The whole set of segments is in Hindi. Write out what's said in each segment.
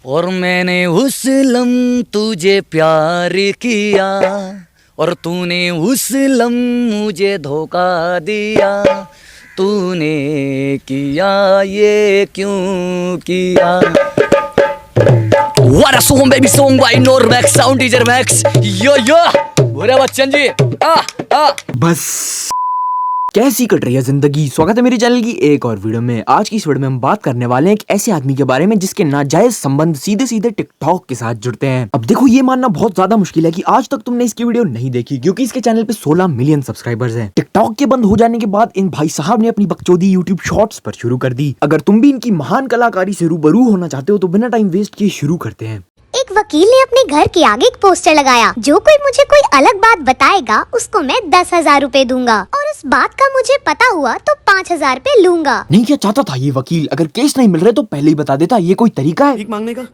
और मैंने उस लम तुझे प्यार किया और तूने उस लम मुझे धोखा दिया। तूने किया ये क्यों किया? What a song baby, song by Normax, sound teacher Max. यो बोले बच्चन जी। बस कैसी कट रही है जिंदगी। स्वागत है मेरे चैनल की एक और वीडियो में। आज की इस वीडियो में हम बात करने वाले हैं एक ऐसे आदमी के बारे में जिसके नाजायज संबंध सीधे सीधे टिकटॉक के साथ जुड़ते हैं। अब देखो, ये मानना बहुत ज्यादा मुश्किल है कि आज तक तुमने इसकी वीडियो नहीं देखी, क्योंकि इसके चैनल पे 16 मिलियन सब्सक्राइबर्स हैं। टिकटॉक के बंद हो जाने के बाद इन भाई साहब ने अपनी बकचोदी यूट्यूब शॉर्ट्स पर शुरू कर दी। अगर तुम भी इनकी महान कलाकारी से रूबरू होना चाहते हो तो बिना टाइम वेस्ट किए शुरू करते हैं। एक वकील ने अपने घर के आगे एक पोस्टर लगाया, जो कोई मुझे कोई अलग बात बताएगा उसको मैं 10,000 रूपए दूंगा, और उस बात का मुझे पता हुआ तो 5,000 रूपए लूंगा। नहीं, क्या चाहता था ये वकील? अगर केस नहीं मिल रहे तो पहले ही बता देता। ये कोई तरीका है भीख मांगने का?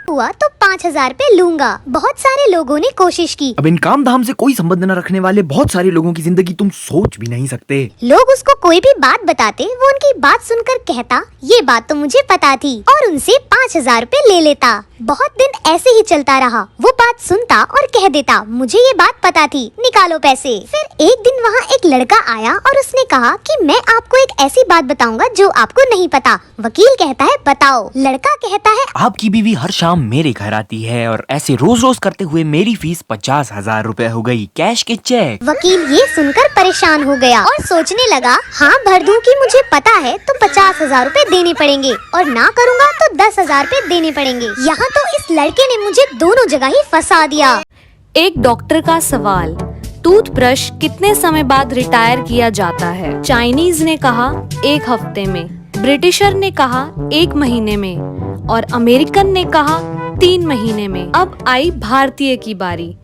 हुआ तो 5,000 रूपए लूंगा। बहुत सारे लोगों ने कोशिश की। अब इन काम धाम से कोई संबंध न रखने वाले बहुत सारे लोगों की जिंदगी तुम सोच भी नहीं सकते। लोग उसको कोई भी बात बताते, वो उनकी बात सुनकर कहता ये बात तो मुझे पता थी, और उनसे 5,000 रूपए ले लेता। बहुत दिन ऐसे ही चलता रहा। वो बात सुनता और कह देता मुझे ये बात पता थी, निकालो पैसे। फिर एक दिन वहाँ एक लड़का आया और उसने कहा कि मैं आपको एक ऐसी बात बताऊंगा जो आपको नहीं पता। वकील कहता है बताओ। लड़का कहता है आपकी बीवी हर शाम मेरे घर आती है और ऐसे रोज रोज करते हुए मेरी फीस 50,000 रूपए हो गई, कैश के चेक। वकील ये सुनकर परेशान हो गया और सोचने लगा हाँ भर दूं कि मुझे पता है तो 50,000 रूपए देने पड़ेंगे, और ना करूँगा तो 10,000 रूपए देने पड़ेंगे। यहाँ तो इस लड़के ने मुझे दोनों जगह ही फंसा दिया। एक डॉक्टर का सवाल, टूथब्रश कितने समय बाद रिटायर किया जाता है? चाइनीज ने कहा 1 हफ्ते में, ब्रिटिशर ने कहा 1 महीने में, और अमेरिकन ने कहा 3 महीने में। अब आई भारतीय की बारी।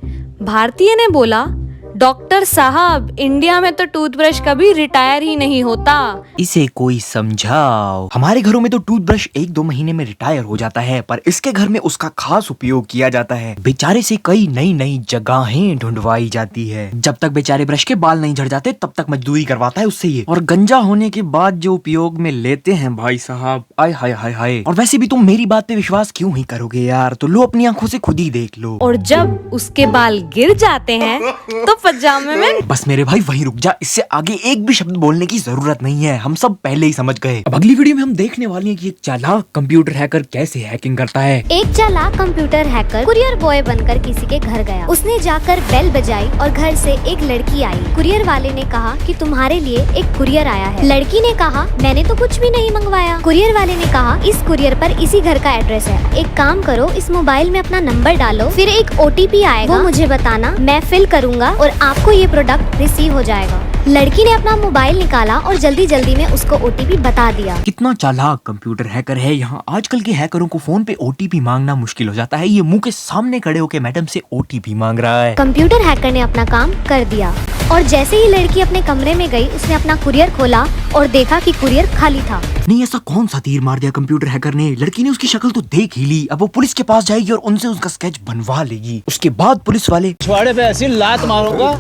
भारतीय ने बोला डॉक्टर साहब, इंडिया में तो टूथब्रश कभी रिटायर ही नहीं होता। इसे कोई समझाओ। हमारे घरों में तो टूथब्रश 1-2 महीने में रिटायर हो जाता है, पर इसके घर में उसका खास उपयोग किया जाता है। बेचारे से कई नई नई जगहें ढूंढवाई जाती है। जब तक बेचारे ब्रश के बाल नहीं झड़ जाते तब तक मजदूरी करवाता है उससे ये। और गंजा होने के बाद जो उपयोग में लेते हैं भाई साहब, आय हाय हाय हाय। और वैसे भी तुम मेरी बात पे विश्वास क्यों ही करोगे यार? तो लो अपनी आंखों से खुद ही देख लो। और जब उसके बाल गिर जाते हैं तो पजामे में। बस मेरे भाई वहीं रुक जा, इससे आगे एक भी शब्द बोलने की जरूरत नहीं है, हम सब पहले ही समझ गए। अब अगली वीडियो में हम देखने वाले हैं कि एक चालाक कंप्यूटर हैकर कैसे हैकिंग करता है। एक चालाक कंप्यूटर हैकर कुरियर बॉय बनकर किसी के घर गया। उसने जाकर बेल बजाई और घर से एक लड़की आई। कुरियर वाले ने कहा कि तुम्हारे लिए एक कुरियर आया है। लड़की ने कहा मैंने तो कुछ भी नहीं मंगवाया। कुरियर वाले ने कहा इस कुरियर पर इसी घर का एड्रेस है, एक काम करो इस मोबाइल में अपना नंबर डालो, फिर एक OTP आएगा, वो मुझे बताना, मैं फिल करूँगा और आपको ये प्रोडक्ट रिसीव हो जाएगा। लड़की ने अपना मोबाइल निकाला और जल्दी जल्दी में उसको OTP बता दिया। कितना चालाक कंप्यूटर हैकर है। यहाँ आजकल के हैकरों को फोन पे OTP मांगना मुश्किल हो जाता है, ये मुंह के सामने खड़े होके मैडम से OTP मांग रहा है। कंप्यूटर हैकर ने अपना काम कर दिया, और जैसे ही लड़की अपने कमरे में गई उसने अपना कुरियर खोला और देखा कि कुरियर खाली था। नहीं, ऐसा कौन सा तीर मार दिया कंप्यूटर हैकर ने? लड़की ने उसकी शक्ल तो देख ही ली। अब वो पुलिस के पास जाएगी और उनसे उसका स्केच बनवा लेगी। उसके बाद पुलिस वाले छुआड़े पे ऐसी लात मारूंगा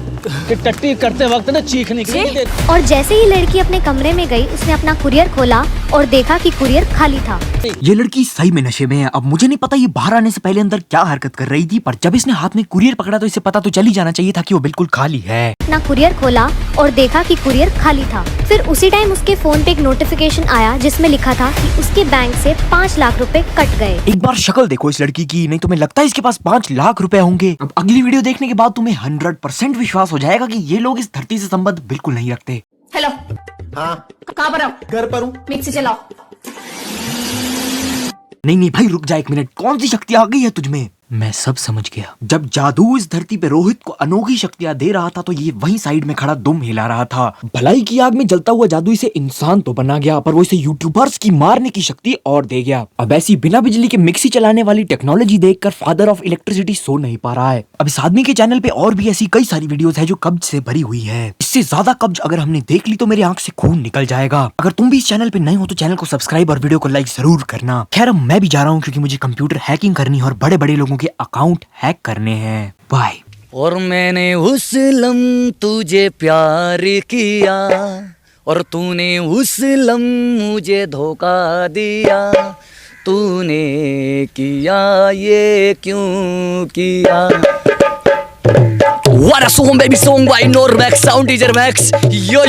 कि टट्टी करते वक्त ना चीख निकलेगी। और जैसे ही लड़की अपने कमरे में गई उसने अपना कुरियर खोला और देखा कि कुरियर खाली था। ये लड़की सही में नशे में है। अब मुझे नहीं पता ये बाहर आने से पहले अंदर क्या हरकत कर रही थी, पर जब इसने हाथ में कुरियर पकड़ा तो इसे पता तो चल ही जाना चाहिए था कि वो बिल्कुल खाली है। अपना कुरियर खोला और देखा कि कुरियर खाली था। फिर उसी टाइम उसके फोन पे एक नोटिफिकेशन आया जिसमें लिखा था कि उसके बैंक से 5 लाख रुपए कट गए। एक बार शक्ल देखो इस लड़की की, नहीं तुम्हें लगता है इसके पास 5 लाख रुपए होंगे? अब अगली वीडियो देखने के बाद तुम्हें 100% विश्वास हो जाएगा कि ये लोग इस धरती से संबंध बिल्कुल नहीं रखते। हेलो, हाँ कहाँ पर हो? घर पर हूँ। मिक्सी चलाओ। नहीं नहीं भाई रुक जा 1 मिनट, कौन सी शक्ति आ गई है तुझमें? मैं सब समझ गया। जब जादू इस धरती पे रोहित को अनोखी शक्तियां दे रहा था तो ये वहीं साइड में खड़ा दुम हिला रहा था। भलाई की आग में जलता हुआ जादू इसे इंसान तो बना गया, पर वो इसे यूट्यूबर्स की मारने की शक्ति और दे गया। अब ऐसी बिना बिजली के मिक्सी चलाने वाली टेक्नोलॉजी देखकर फादर ऑफ इलेक्ट्रिसिटी सो नहीं पा रहा है। अब इस आदमी के चैनल पे और भी ऐसी कई सारी वीडियोस है जो कब्ज से भरी हुई है। इससे ज्यादा कब्ज अगर हमने देख ली तो मेरी आंख से खून निकल जाएगा। अगर तुम भी इस चैनल पे नए हो तो चैनल को सब्सक्राइब और वीडियो को लाइक जरूर करना। खैर अब मैं भी जा रहा हूँ क्योंकि मुझे कंप्यूटर हैकिंग करनी है और बड़े बड़े लोगों के अकाउंट हैक करने हैं। बाय। और मैंने उस लम तुझे प्यार किया और तूने उस लम मुझे धोखा दिया। तूने किया ये क्यों किया। What a song baby song by Normax Sound Teacher Max। यो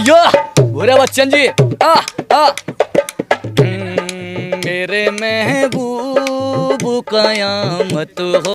भूरे बच्चन जी मेरे महबूब कयामत हो।